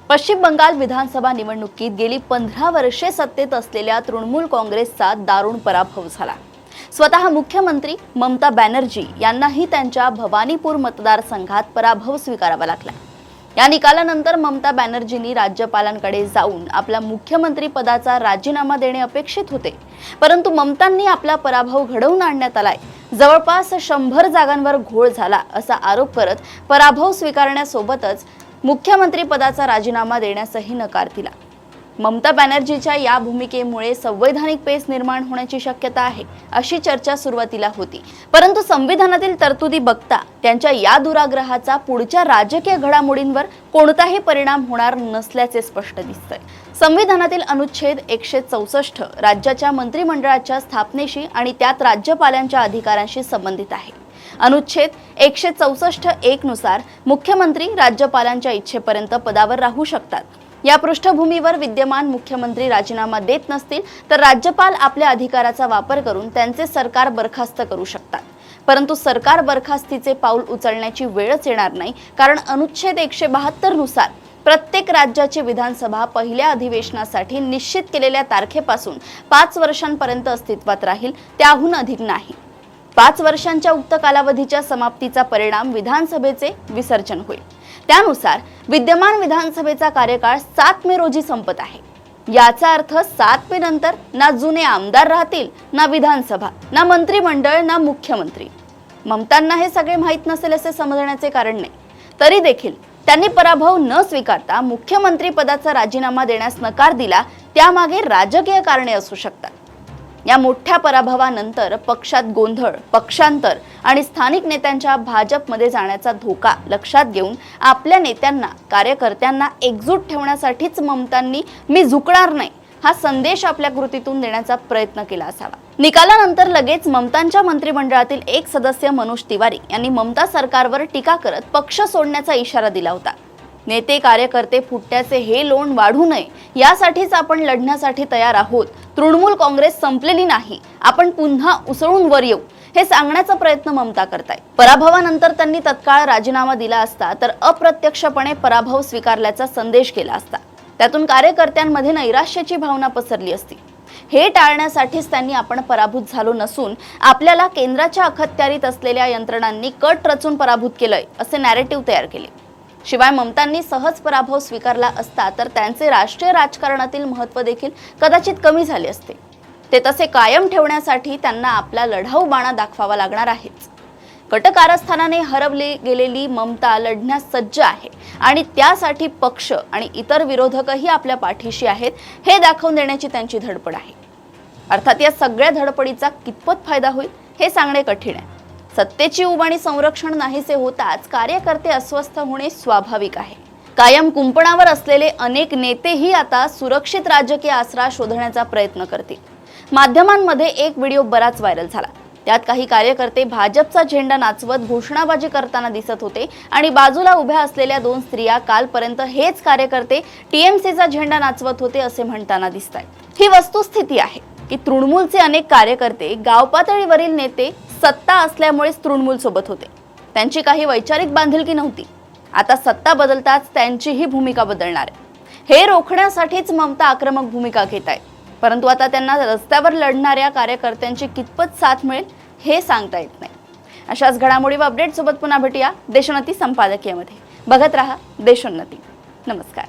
पश्चिम बंगाल विधानसभा निवडणुकीत गेली 15 वर्षे सत्तेत असलेल्या तृणमूल काँग्रेसचा दारुण पराभव झाला। स्वतः मुख्यमंत्री ममता बॅनर्जी यांनाही त्यांच्या भवानीपूर मतदारसंघात पराभव स्वीकारावा लागला। या निकालानंतर ममता बॅनर्जींनी राज्यपालांकडे जाऊन आपला मुख्यमंत्री पदाचा राजीनामा देणे अपेक्षित होते, परंतु ममतांनी आपला पराभव घडवून आणण्यात आलाय। जवळपास 100 जागांवर घोळ झाला असा आरोप करत पराभव स्वीकारण्यासोबतच मुख्यमंत्री पदाचा राजीनामा देण्यासही नकार दिला। ममता बॅनर्जीच्या या भूमिकेमुळे संवैधानिक पेच निर्माण होण्याची शक्यता आहे अशी चर्चा सुरुवातीला होती, परंतु संविधानातील तरतुदी बघता त्यांच्या या दुराग्रहाचा पुढच्या राजकीय घडामोडींवर कोणताही परिणाम होणार नसल्याचे स्पष्ट दिसतंय। संविधानातील अनुच्छेद 164 राज्याच्या मंत्रिमंडळाच्या स्थापनेशी आणि त्यात राज्यपालांच्या अधिकारांशी संबंधित आहे। अनुच्छेद 164(1) नुसार मुख्यमंत्री राज्यपालांच्या इच्छेपर्यंत पदावर राहू शकतात। या पृष्ठभूमीवर विद्यमान मुख्यमंत्री राजीनामा देत नसतील तर राज्यपाल आपल्या अधिकाराचा वापर करून त्यांचे सरकार बरखास्त करू शकतात, परंतु सरकार बरखास्तीचे पाऊल उचलण्याची वेळच येणार नाही, कारण अनुच्छेद 172 नुसार प्रत्येक राज्याची विधानसभा पहिल्या अधिवेशनासाठी निश्चित केलेल्या तारखेपासून 5 वर्षांपर्यंत अस्तित्वात राहील, त्याहून अधिक नाही। 5 वर्षांच्या उक्त कालावधीच्या समाप्तीचा परिणाम विधानसभेचे विसर्जन होईल। त्यानुसार विद्यमान विधानसभेचा कार्यकाळ 7 मे रोजी संपत आहे। याचा अर्थ 7 मे नंतर ना जुने आमदार राहतील, ना विधानसभा, ना मंत्रिमंडळ, ना मुख्यमंत्री। ममतांना हे सगळे माहीत नसेल असे समजण्याचे कारण नाही, तरी देखील त्यांनी पराभव न स्वीकारता मुख्यमंत्री पदाचा राजीनामा देण्यास नकार दिला। त्यामागे राजकीय कारणे असू शकतात। या मोठ्या पराभवानंतर पक्षात गोंधळ, पक्षांतर आणि स्थानिक नेत्यांच्या भाजपमध्ये जाण्याचा धोका लक्षात घेऊन आपल्या नेत्यांना, कार्यकर्त्यांना एकजूट ठेवण्यासाठीच ममतांनी "मी झुकणार नाही" हा संदेश आपल्या कृतीतून देण्याचा प्रयत्न केला असावा। निकालानंतर लगेच ममतांच्या मंत्रिमंडळातील एक सदस्य मनोज तिवारी यांनी ममता सरकारवर टीका करत पक्ष सोडण्याचा इशारा दिला होता। नेते कार्यकर्ते फुटण्याचे हे लोण वाढू नये यासाठीच आपण लढण्यासाठी तयार आहोत। तृणमूल काँग्रेस संपलेली नाही, आपण पुन्हा उसळून वर येऊ हे सांगण्याचा प्रयत्न ममता करतायत। पराभवानंतर त्यांनी तत्काळ राजीनामा दिला असता तर अप्रत्यक्षपणे पराभव स्वीकारल्याचा संदेश केला असता। त्यातून कार्यकर्त्यांमध्ये नैराश्याची भावना पसरली असती। हे टाळण्यासाठीच त्यांनी आपण पराभूत झालो नसून आपल्याला केंद्राच्या अखत्यारीत असलेल्या यंत्रणांनी कट रचून पराभूत केलंय असे नॅरेटिव्ह तयार केले। शिवाय ममतांनी सहज पराभव स्वीकारला असता तर त्यांचे राष्ट्रीय राजकारणातील महत्त्व देखील कदाचित कमी झाले असते। ते तसे कायम ठेवण्यासाठी त्यांना आपला लढाऊ बाणा दाखवावा लागणार आहेच। कटकारस्थानाने हरवली गेलेली ममता लढण्यास सज्ज आहे आणि त्यासाठी पक्ष आणि इतर विरोधकही आपल्या पाठीशी आहेत हे दाखवून देण्याची त्यांची धडपड आहे। अर्थात या सगळ्या धडपडीचा कितपत फायदा होईल हे सांगणे कठीण आहे। सत्तेची उब आणि संरक्षण नाहीसे होताच कार्यकर्ते अस्वस्थ होणे स्वाभाविक आहे। कायम कुंपणावर असलेले अनेक नेतेही आता सुरक्षित राजकीय आसरा शोधण्याचा प्रयत्न करतील। माध्यमांमध्ये एक व्हिडिओ बराच व्हायरल झाला। त्यात काही कार्यकर्ते भाजपचा झेंडा नाचवत घोषणाबाजी करताना दिसत होते आणि बाजूला उभ्या असलेल्या 2 स्त्रिया कालपर्यंत हेच कार्यकर्ते टीएमसीचा झेंडा नाचवत होते असे म्हणताना दिसतायत। ही वस्तुस्थिती आहे की तृणमूलचे अनेक कार्यकर्ते गाव पातळीवरील नेते सत्ता असल्यामुळेच तृणमूल सोबत होते, त्यांची काही वैचारिक बांधिलकी नव्हती। आता सत्ता बदलताच त्यांचीही भूमिका बदलणार आहे। हे रोखण्यासाठीच ममता आक्रमक भूमिका घेत आहेत, परंतु आता त्यांना रस्त्यावर लढणाऱ्या कार्यकर्त्यांची कितपत साथ मिळेल हे सांगता येत नाही। अशाच घडामोडी व अपडेट सोबत पुन्हा भेटूया देशोन्नती संपादकीयमध्ये। बघत रहा देशोन्नती। नमस्कार।